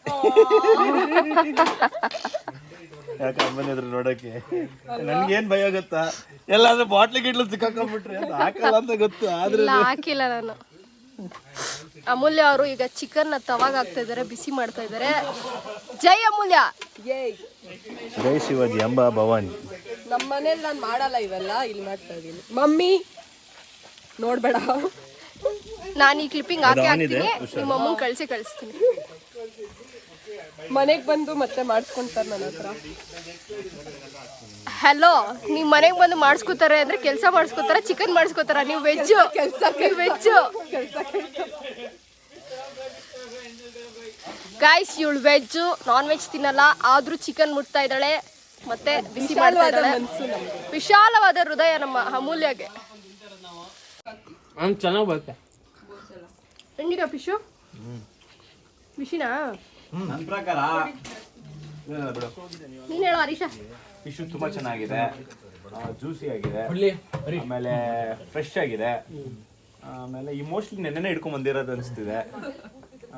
S7: ಯಾಕೆ ಅಮ್ಮನ ಎದುರು ನೋಡೋಕ್ಕೆ ನನಗೇನು ಭಯ ಗೊತ್ತಾ, ಎಲ್ಲಾದ್ರೂ ಬಾಟ್ಲಿ ಗಿಟ್ಲು ಸಿಕ್ಕಾಕೊಂಡ್ಬಿಟ್ರೆ ಅಂತ ಹಾಕಲ್ಲ ಅಂತ ಗೊತ್ತು, ಆದ್ರೆ
S2: ಹಾಕಿಲ್ಲ ನಾನು. ಅಮೂಲ್ಯ ಅವರು ಈಗ ಚಿಕನ್ ತವಾಗ ಹಾಕ್ತಾ ಇದ್ದಾರೆ, ಬಿಸಿ ಮಾಡ್ತಾ ಇದ್ದಾರೆ. ಜೈ ಅಮೂಲ್ಯ.
S7: ಜೈ ಶಿವಾಜಿ ಅಂಬಾ ಭವಾನಿ.
S6: ನಮ್ಮ ಮನೇಲಿ ನಾನು ಮಾಡಲ್ಲ ಇವೆಲ್ಲ, ಇಲ್ಲಿ ಮಾಡ್ತಾ ಇದ್ದೀನಿ. ಮಮ್ಮಿ ನೋಡ್ಬೇಡ,
S2: ನಾನು ಈ ಕ್ಲಿಪ್ಪಿಂಗ್ ಹಾಕ್ತೀನಿ, ನಿಮ್ಮ ಅಮ್ಮನ ಕಳಿಸ್ತೀನಿ.
S6: ಮನೆಗೆ ಬಂದು ಮತ್ತೆ ಮಾಡಿಸ್ಕೊಂತಾರೆ ನನ್ನ ಹತ್ರ.
S2: ಹಲೋ, ನೀವು ಮನೆಗೆ ಬಂದು ಮಾಡಿಸ್ಕೋತಾರೆ ಅಂದ್ರೆ ಕೆಲಸ ಮಾಡಿಸ್ಕೋತಾರ, ಚಿಕನ್ ಮಾಡಿಸ್ಕೋತಾರ? ನೀವು ವೆಜ್ಜು, ನೀವು ವೆಜ್ಜು. ಗಾಯ್ಸ್, ಇವಳು ವೆಜ್ಜು, ನಾನ್ ವೆಜ್ ತಿನ್ನಲ್ಲ, ಆದ್ರೂ ಚಿಕನ್ ಮುಟ್ತಾ ಇದ್ದಾಳೆ ಮತ್ತೆ ಬಿಸಿ ಮಾಡ್ತಾ ಇದ್ದಾಳೆ. ವಿಶಾಲವಾದ ಹೃದಯ ನಮ್ಮ ಅಮೂಲ್ಯಗೆ.
S5: ಚೆನ್ನಾಗಿ ಬರುತ್ತೆ.
S2: ಹೆಂಗಿದೆ ಫಿಶು? ಬಿಸಿನಾ?
S4: ನನ್ನ ಪ್ರಕಾರ
S2: ನೀನು ಹೇಳೋ ಹರೀಶ.
S4: ಫಿಶ್ ತುಂಬಾ ಚೆನ್ನಾಗಿದೆ, ಜ್ಯೂಸಿ ಆಗಿದೆ, ಆಮೇಲೆ ಫ್ರೆಶ್ ಆಗಿದೆ, ಆಮೇಲೆ ಈ ಮೋಸ್ಟ್ಲಿ ನೆನ್ನೆ ಹಿಡ್ಕೊಂಡ್ ಬಂದಿರೋದು ಅನಿಸ್ತಿದೆ.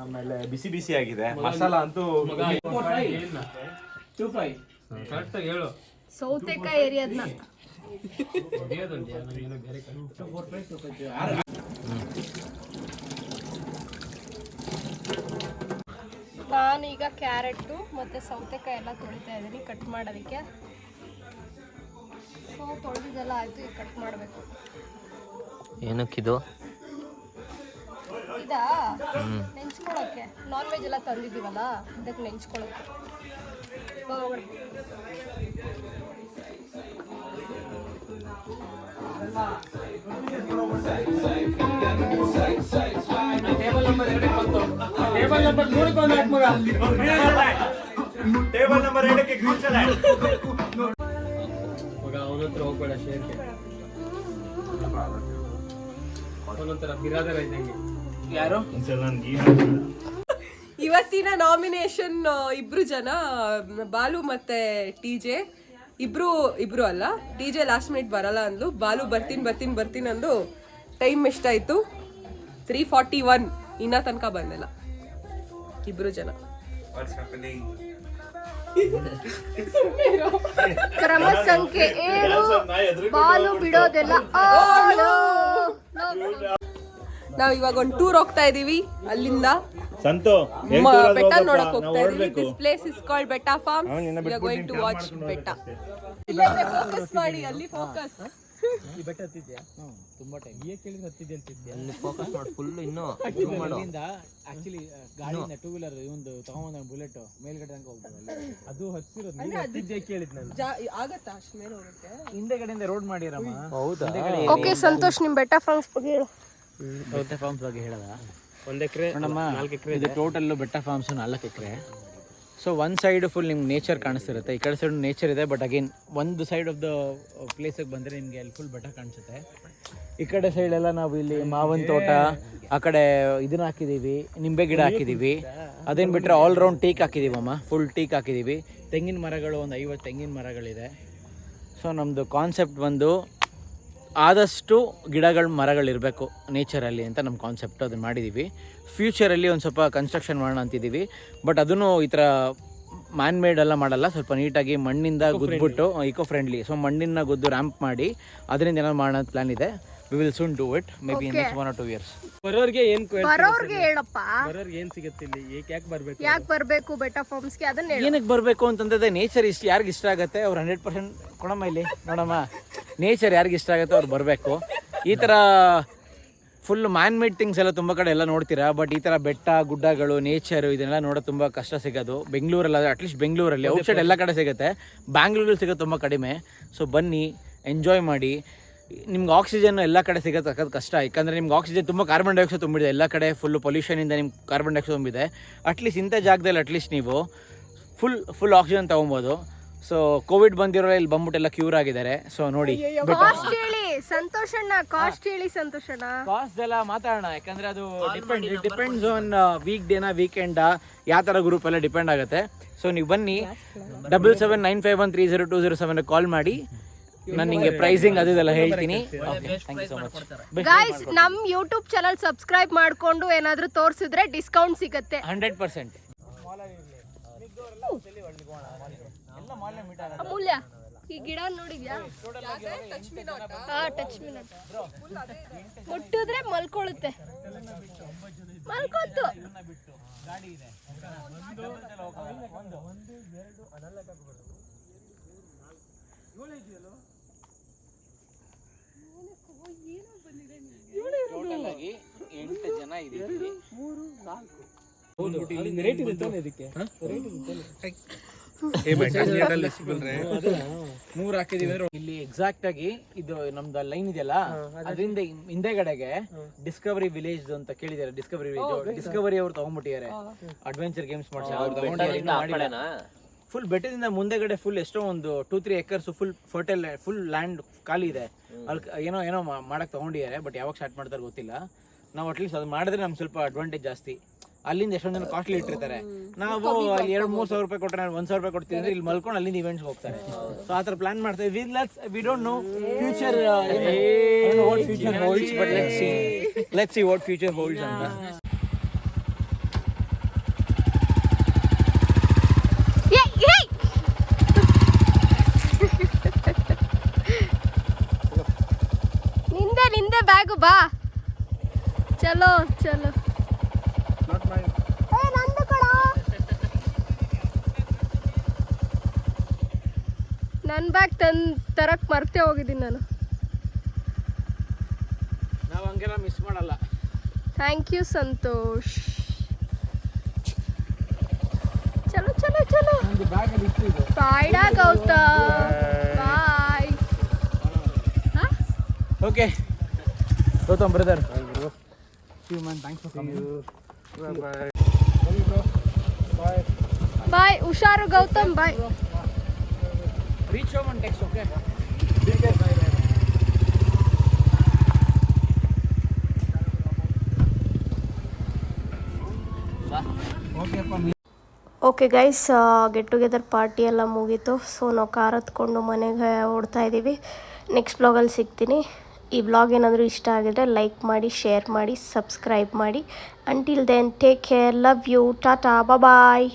S4: ಆಮೇಲೆ ಬಿಸಿ ಬಿಸಿ ಆಗಿದೆ. ಮಸಾಲ ಅಂತೂ
S2: ಸೌತೆಕಾಯಿ ಏರಿಯಾದ್ನ ನಾನೀಗ ಕ್ಯಾರೆಟು ಮತ್ತು ಸೌತೆಕಾಯಿ ಎಲ್ಲ ತೊಳಿತಾ ಇದ್ದೀನಿ ಕಟ್ ಮಾಡೋದಕ್ಕೆ. ಸೊ ತೊಳೆದಿದ್ದೆಲ್ಲ ಆಯಿತು, ಈಗ ಕಟ್ ಮಾಡಬೇಕು.
S8: ಏನಕ್ಕಿದು?
S2: ಇದಾ ನೆಂಚ್ಕೊಳ್ಳೋಕ್ಕೆ. ನಾನ್ ವೆಜ್ ಎಲ್ಲ ತಂದಿದ್ದೀವಲ್ಲ, ಇದಕ್ಕೆ ನೆಂಚ್ಕೊಳ್ಳೋಕ್ಕೆ.
S4: ಟೇಬಲ್ ನಂಬರ್ 2ಕ್ಕೆ ಗ್ರೀನ್ ಸಲಾಡ್.
S5: ಮಗ ಅವನತ್ರ ಹೋಗ್ಬೇಡ, ಶೇರ್ಗೆ ಅವನೊಂಥರ ಬಿರಾದರ ಇದ್ದಂಗೆ. ಯಾರು
S6: ಈ ಇವತ್ತಿನ ನಾಮಿನೇಷನ್ ಇಬ್ರು ಜನ, ಬಾಲು ಮತ್ತೆ TJ. ಇಬ್ರು ಅಲ್ಲ, TJ ಲಾಸ್ಟ್ ಮಿನಿಟ್ ಬರಲ್ಲ ಅಂದ್ಲು, ಬಾಲು ಬರ್ತೀನಿ ಅಂದು ಟೈಮ್ ಎಷ್ಟಾಯ್ತು 3:41, ಇನ್ನ ತನಕ ಬಂದಿಲ್ಲ ಇಬ್ರು ಜನ.
S2: ಕ್ರಮ ಸಂಖ್ಯೆ 7 ಬಾಲು ಬಿಡೋದೆಲ್ಲ ಆಳು.
S6: ನಾವ್ ಇವಾಗ ಒಂದು ಟೂರ್ ಹೋಗ್ತಾ ಇದೀವಿ. ಅಲ್ಲಿಂದ
S7: ಸಂತು
S6: ಬೆಟ್ಟ ನೋಡಕ್ ಹೋಗ್ತಾ ಇದೀವಿ. This place is called Betta farm. We are going to watch betta. Focus ಮಾಡಿ, ಅಲ್ಲಿ ಫೋಕಸ್.
S3: ಈ ಬೆಟ್ಟ ಹತ್ತಿದ್ಯಾ? ತುಂಬಾ ಟೈಮ್ ಕೇಳಿದ್ರೆ ಹತ್ತಿದ್ದೆ ಅಂತಿದ್ದೆ.
S8: ಅಲ್ಲಿ ಫೋಕಸ್ ಮಾಡಿ ಫುಲ್ ಇನ್ನು
S3: ಆಕ್ಚುಲಿ ಗಾಡಿಯಿಂದ 2 ವೀಲರ್ ಒಂದು ತಗೊಂಡ್ ಬುಲೆಟ್ ಮೇಲ್ಗಡೆ ತನಕ ಹೋಗ್ಬೋದು. ಅದು ಹತ್ತಿದ್ದೆ ಕೇಳಿದ್ ನಾನು.
S6: ಆಗತ್ತಾ ಅಷ್ಟು ಮೇಲೆ ಹೋಗುತ್ತೆ?
S3: ಹಿಂದೆ ಕಡೆಯಿಂದ ರೋಡ್ ಮಾಡಿರಮ್ಮ.
S8: ಹೌದಾ?
S2: ಓಕೆ ಸಂತೋಷ್, ನಿಮ್ ಬೆಟ್ಟ ಫಾರ್ಮ್ಸ್ ಬಗ್ಗೆ ಹೇಳು.
S3: ಬೆಟ್ಟ ಫಾರ್ಮ್ಸ್ ಬಗ್ಗೆ ಹೇಳದ?
S5: 1 ಎಕರೆ, 4 ಎಕರೆ
S3: ಇದು ಟೋಟಲ್ ಬೆಟ್ಟ ಫಾರ್ಮ್ಸ್ 4 ಎಕರೆ. ಸೊ ಒನ್ ಸೈಡ್ ಫುಲ್ ನಿಮ್ಗೆ ನೇಚರ್ ಕಾಣಿಸ್ತಿರುತ್ತೆ, ಈ ಕಡೆ ಸೈಡ್ ನೇಚರ್ ಇದೆ. ಬಟ್ ಅಗೇನ್ ಒಂದು ಸೈಡ್ ಆಫ್ ದ ಪ್ಲೇಸಿಗೆ ಬಂದರೆ ನಿಮಗೆ ಅಲ್ಲಿ ಫುಲ್ ಬೆಟ್ಟ ಕಾಣಿಸುತ್ತೆ. ಈ ಕಡೆ ಸೈಡ್ ಎಲ್ಲ ನಾವು ಇಲ್ಲಿ ಮಾವಿನ ತೋಟ, ಆ ಕಡೆ ಇದನ್ನ ಹಾಕಿದ್ದೀವಿ, ನಿಂಬೆ ಗಿಡ ಹಾಕಿದ್ದೀವಿ. ಅದೇನು ಬಿಟ್ಟರೆ ಆಲ್ ರೌಂಡ್ ಟೀಕ್ ಹಾಕಿದ್ದೀವಮ್ಮ, ಫುಲ್ ಟೀಕ್ ಹಾಕಿದ್ದೀವಿ. ತೆಂಗಿನ ಮರಗಳು ಒಂದು 50 ತೆಂಗಿನ ಮರಗಳಿದೆ. ಸೊ ನಮ್ಮದು ಕಾನ್ಸೆಪ್ಟ್ ಬಂದು ಆದಷ್ಟು ಮರಗಳಿರಬೇಕು ನೇಚರಲ್ಲಿ ಅಂತ ನಮ್ಮ ಕಾನ್ಸೆಪ್ಟು. ಅದನ್ನು ಮಾಡಿದ್ದೀವಿ. ಫ್ಯೂಚರಲ್ಲಿ ಒಂದು ಸ್ವಲ್ಪ ಕನ್ಸ್ಟ್ರಕ್ಷನ್ ಮಾಡೋಣ ಅಂತಿದ್ದೀವಿ. ಬಟ್ ಅದನ್ನು ಈ ಥರ ಮ್ಯಾನ್ ಮೇಡ್ ಎಲ್ಲ ಮಾಡಲ್ಲ, ಸ್ವಲ್ಪ ನೀಟಾಗಿ ಮಣ್ಣಿಂದ ಗುದ್ಬಿಟ್ಟು ಇಕೋ ಫ್ರೆಂಡ್ಲಿ. ಸೊ ಮಣ್ಣಿನ ಗುದ್ದು ರ್ಯಾಂಪ್ ಮಾಡಿ ಅದರಿಂದ ಏನಾದ್ರು ಮಾಡೋಣ ಪ್ಲಾನ್ ಇದೆ. We will soon do it, may be in next 1 or 2 years.
S5: ಬರೋರ್ಗೆ ಏನ್
S2: ಬರೋರ್ಗೆ ಹೇಳಪ್ಪ,
S5: ಬರೋರ್ಗೆ ಏನ್ ಸಿಗುತ್ತೆ ಇಲ್ಲಿ?
S2: ಯಾಕೆ ಬರ್ಬೇಕು ಬೆಟ್ಟ ಫಾರ್ಮ್ಸ್ಗೆ ಅದನ್ನ ಹೇಳು.
S3: ಏನಕ್ಕೆ ಬರಬೇಕು ಅಂತಂದ್ರೆ ನೇಚರ್ ಯಾರಿಗೆ ಇಷ್ಟ ಆಗುತ್ತೆ ಅವ್ರು 100% ಕೊಡಮ್ಮ. ಇಲ್ಲಿ ನೋಡಮ್ಮ, ನೇಚರ್ ಯಾರಿಗೆ ಇಷ್ಟ ಆಗುತ್ತೆ ಅವ್ರು ಬರಬೇಕು. ಈ ಥರ ಫುಲ್ ಮ್ಯಾನ್ ಮೇಡ್ ಥಿಂಗ್ಸ್ ಎಲ್ಲ ತುಂಬ ಕಡೆ ಎಲ್ಲ ನೋಡ್ತೀರಾ. ಬಟ್ ಈ ಥರ ಬೆಟ್ಟ ಗುಡ್ಡಗಳು ನೇಚರು ಇದನ್ನೆಲ್ಲ ನೋಡೋದು ತುಂಬ ಕಷ್ಟ ಸಿಗೋದು. ಬೆಂಗಳೂರಲ್ಲಿ ಅಟ್ಲೀಸ್ಟ್ ಬೆಂಗಳೂರಲ್ಲಿ, ಔಟ್ಸೈಡ್ ಎಲ್ಲ ಕಡೆ ಸಿಗುತ್ತೆ, ಬ್ಯಾಂಗ್ಳೂರಲ್ಲಿ ಸಿಗೋದು ತುಂಬ ಕಡಿಮೆ. ಸೊ ಬನ್ನಿ, ಎಂಜಾಯ್ ಮಾಡಿ. ನಿಮ್ಗೆ ಆಕ್ಸಿಜನ್ ಎಲ್ಲ ಕಡೆ ಸಿಗೋದು ಸಖತ್ ಕಷ್ಟ, ಯಾಕಂದರೆ ನಿಮ್ಗೆ ಆಕ್ಸಿಜನ್ ತುಂಬ ಕಾರ್ಬನ್ ಡೈಆಕ್ಸೈಡ್ ತುಂಬಿದೆ ಎಲ್ಲ ಕಡೆ. ಫುಲ್ಲು ಪೊಲ್ಯೂಷನಿಂದ ನಿಮ್ಗೆ ಕಾರ್ಬನ್ ಡೈಆಕ್ಸೈಡ್ ತುಂಬಿದೆ. ಅಟ್ಲೀಸ್ಟ್ ಇಂಥ ಜಾಗದಲ್ಲಿ ಅಟ್ಲೀಸ್ಟ್ ನೀವು ಫುಲ್ ಆಕ್ಸಿಜನ್ ತೊಗೊಬೋದು. ಸೊ ಕೋವಿಡ್ ಬಂದಿರೋ ಇಲ್ಲಿ ಬಂದ್ಬಿಟ್ಟು ಎಲ್ಲ ಕ್ಯೂರ್ ಆಗಿದ್ದಾರೆ. ಸೊ ನೋಡಿ,
S2: ಕಾಸ್ಟ್ ಹೇಳಿ ಸಂತೋಷಣ್ಣ, ಕಾಸ್ಟ್ ಹೇಳಿ ಸಂತೋಷಣ್ಣ.
S3: ಕಾಸ್ಟ್ ಎಲ್ಲ ಮಾತಾಡೋಣ, ಯಾಕಂದರೆ ಅದು ಡಿಪೆಂಡ್ಸ್ ಆನ್ ವೀಕ್ ಡೇನಾ ವೀಕೆಂಡಾ ಯಾವ ಥರ ಗ್ರೂಪ್ ಎಲ್ಲ ಡಿಪೆಂಡ್ ಆಗುತ್ತೆ. ಸೊ ನೀವು ಬನ್ನಿ, 7795130207 ಕಾಲ್ ಮಾಡಿ, ನಾನು ನಿಮಗೆ ಪ್ರೈಸಿಂಗ್ ಅದೆಲ್ಲ ಹೇಳ್ತೀನಿ. Thank you so much
S2: guys. ನಮ್ಮ ಯೂಟ್ಯೂಬ್ ಚಾನಲ್ ಸಬ್ಸ್ಕ್ರೈಬ್ ಮಾಡ್ಕೊಂಡು ಏನಾದರೂ ತೋರಿಸಿದ್ರೆ ಡಿಸ್ಕೌಂಟ್ ಸಿಗುತ್ತೆ
S3: 100%.
S2: ಅಮೂಲ್ಯ, ಈ ಗಿಡ ನೋಡಿದ್ಯಾ? Touch me not. ಮುಟ್ಟಿದ್ರೆ ಮಲ್ಕೊಳ್ಳುತ್ತೆ, ಮಲ್ಕೊತ್ತು.
S3: ಟೋಟಲ್ ಆಗಿ 8 ಜನ ಇದ್ದೀವಿ.
S5: 3, 4 ರೇಟ್ ಇರುತ್ತೆ ಇದಕ್ಕೆ.
S3: ಮೂರು ಹಾಕಿದೀವಿ ಅಂದ್ರೆ ಇಲ್ಲಿ ಎಕ್ಸಾಕ್ಟ್ ಆಗಿ ಇದು ನಮ್ದು ಲೈನ್ ಇದೆಯಲ್ಲ, ಅದರಿಂದ ಹಿಂದೆಗಡೆಗೆ ಡಿಸ್ಕವರಿ ವಿಲೇಜ್ ಅಂತ ಕೇಳಿದಾರೆ. ಡಿಸ್ಕವರಿ ಅವ್ರು ತಗೊಂಡ್ಬಿಟ್ಟಿದ್ದಾರೆ, ಅಡ್ವೆಂಚರ್ ಗೇಮ್ಸ್ ಮಾಡ್ತಾರೆ. ಫುಲ್ ಬೆಟ್ಟದಿಂದ ಮುಂದೆಗಡೆ ಫುಲ್ ಎಷ್ಟೋ ಒಂದು 2-3 acres full fertile, full land ಖಾಲಿ ಇದೆ. ಅಲ್ಲಿ ಏನೋ ಮಾಡಕ್ ತಗೊಂಡಿದ್ದಾರೆ. ಬಟ್ ಯಾವಾಗ ಸ್ಟಾರ್ಟ್ ಮಾಡ್ತಾರೆ ಗೊತ್ತಿಲ್ಲ. ನಾವು ಅಟ್ಲೀಸ್ಟ್ ಅದು ಮಾಡಿದ್ರೆ ನಮ್ಗೆ ಸ್ವಲ್ಪ ಅಡ್ವಾಂಟೇಜ್ ಜಾಸ್ತಿ. ಅಲ್ಲಿಂದ ಎಷ್ಟೊಂದು ಜನ ಕಾಸ್ಟ್ಲಿ ಇಟ್ಟಿರ್ತಾರೆ. ನಾವು ಅಲ್ಲಿ 2-3 ರೂಪಾಯಿ ಕೊಟ್ಟರೆ 1,000 ರೂಪಾಯಿ ಕೊಡ್ತೀವಿ ಅಂದ್ರೆ ಇಲ್ಲಿ ಮಲ್ಕೊಂಡು ಅಲ್ಲಿಂದ ಇವೆಂಟ್ಸ್ ಹೋಗ್ತಾರೆ. ಸೊ ಆ ಥರ ಪ್ಲಾನ್ ಮಾಡ್ತೀವಿ. We don't know future what future holds, but let's see what future holds ಅಂತ.
S2: ನಿಂದೆ ಬ್ಯಾಗು ಬಾ. ಚಲೋ ಚಲೋ. ನನ್ನ ಬ್ಯಾಗ್ ತರಕ್ ಮರ್ತೇ ಹೋಗಿದ್ದೀನಿ ನಾನು.
S3: ನಾವು ಹಂಗೆಲ್ಲ ಮಿಸ್ ಮಾಡಲ್ಲ.
S2: Thank you Santosh. ಚಲೋ ಚಲೋ ಚಲೋ. ಬಾಯ್ ಡಾ Gautam, bye.
S3: Okay Gautam brother, thanks for coming.
S2: Bye. ಹುಷಾರು Gautam, bye.
S3: Reach home and text, okay?
S1: Okay guys, get together party ಎಲ್ಲ ಮುಗೀತು. ಸೊ ನಾವು ಕಾರ್ ಹತ್ಕೊಂಡು ಮನೆಗೆ ಓಡ್ತಾ ಇದ್ದೀವಿ. ನೆಕ್ಸ್ಟ್ ಬ್ಲಾಗಲ್ಲಿ ಸಿಗ್ತೀನಿ. ಈ ಬ್ಲಾಗ್ ಏನಾದರೂ ಇಷ್ಟ ಆಗಿದ್ರೆ ಲೈಕ್ ಮಾಡಿ, ಶೇರ್ ಮಾಡಿ, ಸಬ್ಸ್ಕ್ರೈಬ್ ಮಾಡಿ. Until then take care, love you, tata, bye.